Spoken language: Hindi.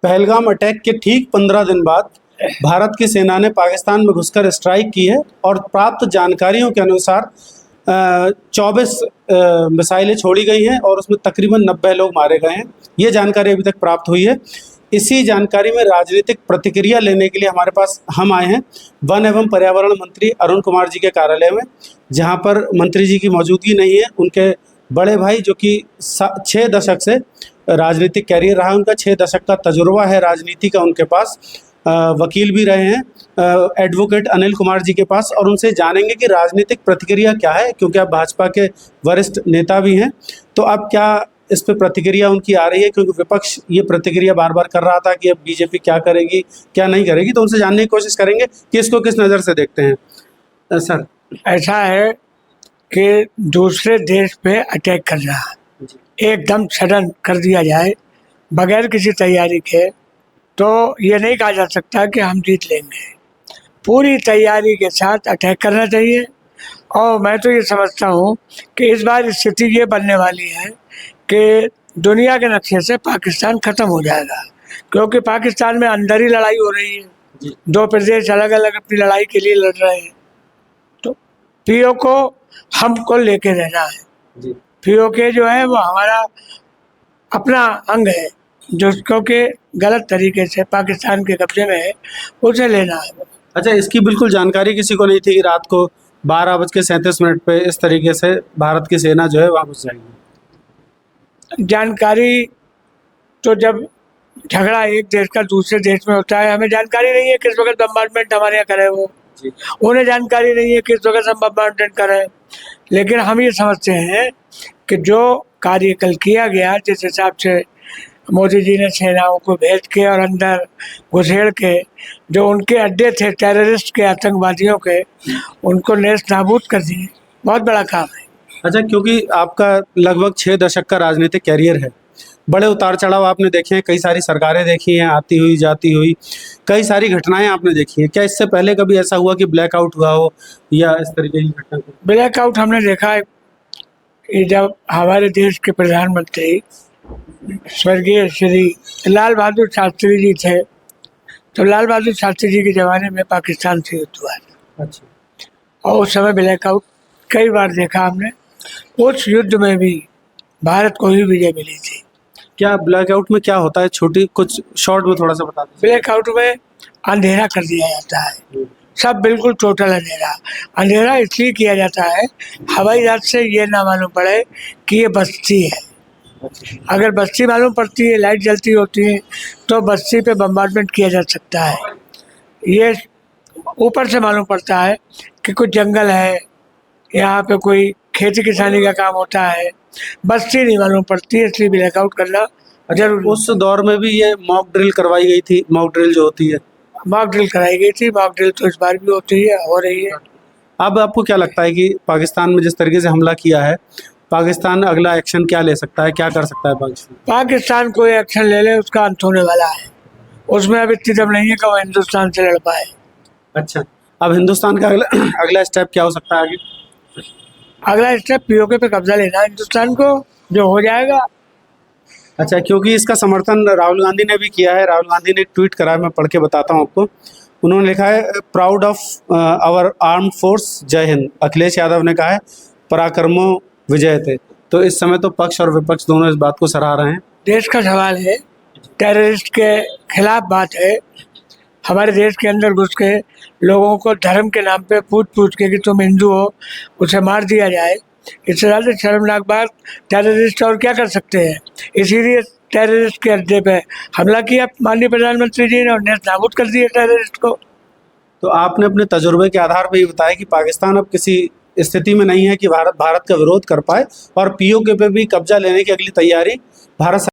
पहलगाम अटैक के ठीक 15 दिन बाद भारत की सेना ने पाकिस्तान में घुसकर स्ट्राइक की है और प्राप्त जानकारियों के अनुसार 24 मिसाइलें छोड़ी गई हैं और उसमें तकरीबन 90 लोग मारे गए हैं। ये जानकारी अभी तक प्राप्त हुई है। इसी जानकारी में राजनीतिक प्रतिक्रिया लेने के लिए हमारे पास हम आए हैं वन एवं पर्यावरण मंत्री अरुण कुमार जी के कार्यालय में, जहां पर मंत्री जी की मौजूदगी नहीं है। उनके बड़े भाई जो कि 6 दशक से राजनीतिक कैरियर रहा, उनका 6 दशक का तजुर्बा है राजनीति का उनके पास, वकील भी रहे हैं एडवोकेट अनिल कुमार जी के पास, और उनसे जानेंगे कि राजनीतिक प्रतिक्रिया क्या है, क्योंकि आप भाजपा के वरिष्ठ नेता भी हैं। तो अब क्या इस पे प्रतिक्रिया उनकी आ रही है, क्योंकि विपक्ष ये प्रतिक्रिया बार बार कर रहा था कि अब बीजेपी क्या करेगी क्या नहीं करेगी, तो उनसे जानने की कोशिश करेंगे कि इसको किस नज़र से देखते हैं। सर, ऐसा है कि दूसरे देश पे अटैक करना एकदम सडन कर दिया जाए बगैर किसी तैयारी के, तो ये नहीं कहा जा सकता कि हम जीत लेंगे। पूरी तैयारी के साथ अटैक करना चाहिए। और मैं तो ये समझता हूँ कि इस बार स्थिति ये बनने वाली है कि दुनिया के नक्शे से पाकिस्तान ख़त्म हो जाएगा, क्योंकि पाकिस्तान में अंदर ही लड़ाई हो रही है। 2 प्रदेश अलग अलग अपनी लड़ाई के लिए लड़ रहे हैं। तो पीओ को हमको लेके रहना है। पीओके जो है वो हमारा अपना अंग है, जो क्योंकि गलत तरीके से पाकिस्तान के कब्जे में है, उसे लेना है। अच्छा, इसकी बिल्कुल जानकारी किसी को नहीं थी कि रात को 12:37 पे इस तरीके से भारत की सेना जो है वहाँ घुस जाएगी? जानकारी तो जब झगड़ा एक देश का दूसरे देश में होता है, हमें जानकारी नहीं है किस वक्त बम्बार्डमेंट हमारे यहाँ करे वो, उन्हें जानकारी नहीं है किस वक्त हम बम्बार्डमेंट करें। लेकिन हम ये समझते हैं कि जो कार्य कल किया गया, जिस हिसाब से मोदी जी ने सेनाओं को भेज के और अंदर घुसेड़ के जो उनके अड्डे थे टेररिस्ट के, आतंकवादियों के, उनको नेस्त नाबूद कर दिए, बहुत बड़ा काम है। अच्छा, क्योंकि आपका लगभग 6 दशक का राजनीतिक कैरियर है, बड़े उतार चढ़ाव आपने देखे हैं, कई सारी सरकारें देखी हैं आती हुई जाती हुई, कई सारी घटनाएं आपने देखी हैं। क्या इससे पहले कभी ऐसा हुआ कि ब्लैकआउट हुआ हो या इस तरीके की घटना? ब्लैकआउट हमने देखा है कि जब हमारे देश के प्रधानमंत्री स्वर्गीय श्री लाल बहादुर शास्त्री जी थे, तो लाल बहादुर शास्त्री जी के ज़माने में पाकिस्तान से युद्ध हुआ। अच्छा। और उस समय ब्लैकआउट कई बार देखा हमने। उस युद्ध में भी भारत को ही विजय मिली थी। क्या ब्लैकआउट में क्या होता है, छोटी कुछ शॉर्ट में थोड़ा सा बता दीजिए। ब्लैकआउट में अंधेरा कर दिया जाता है, सब बिल्कुल टोटल अंधेरा। अंधेरा इसलिए किया जाता है हवाई जहाज से ये ना मालूम पड़े कि ये बस्ती है। अगर बस्ती मालूम पड़ती है, लाइट जलती होती है, तो बस्ती पे बम्बार्डमेंट किया जा सकता है। ये ऊपर से मालूम पड़ता है कि कुछ जंगल है, यहाँ पे कोई खेती किसानी का काम होता है, बस्ती नहीं मालूम पड़ती है, इसलिए ब्लैकआउट करना जरूर। उस दौर में भी ये मॉक ड्रिल करवाई गई थी, मॉक ड्रिल जो होती है, मॉक ड्रिल कराई गई थी। मॉक ड्रिल तो इस बार भी होती है, हो रही है। अब आपको क्या लगता है कि पाकिस्तान में जिस तरीके से हमला किया है, पाकिस्तान अगला एक्शन क्या ले सकता है, क्या कर सकता है पाकिस्तान? पाकिस्तान कोई एक्शन ले ले उसका अंत होने वाला है। उसमें अब इतनी दम नहीं है कि वो हिंदुस्तान से लड़ पाए। अच्छा, अब हिंदुस्तान का अगला स्टेप क्या हो सकता है आगे? अगला स्टेप पीओके पे कब्जा लेना हिंदुस्तान को, जो हो जाएगा। अच्छा, क्योंकि इसका समर्थन राहुल गांधी ने भी किया है। राहुल गांधी ने एक ट्वीट करा है, मैं पढ़ के बताता हूँ आपको। उन्होंने लिखा है, proud of our armed force, जय हिंद। अखिलेश यादव ने कहा है, पराक्रमो विजय थे। तो इस समय तो पक्ष और विपक्ष दोनों इस बात को सराह रहे हैं। देश का सवाल है, टेररिस्ट के खिलाफ बात है। हमारे देश के अंदर घुस के लोगों को धर्म के नाम पे पूछ के कि तुम हिंदू हो, उसे मार दिया जाए, इससे ज़्यादा शर्मनाक बात टेररिस्ट और क्या कर सकते हैं। इसीलिए टेररिस्ट के अड्डे पे हमला किया माननीय प्रधानमंत्री जी ने और नेस्त नाबूद कर दिया टेररिस्ट को। तो आपने अपने तजुर्बे के आधार पर ये बताया कि पाकिस्तान अब किसी स्थिति में नहीं है कि भारत का विरोध कर पाए, और पीओके पे भी कब्जा लेने की अगली तैयारी भारत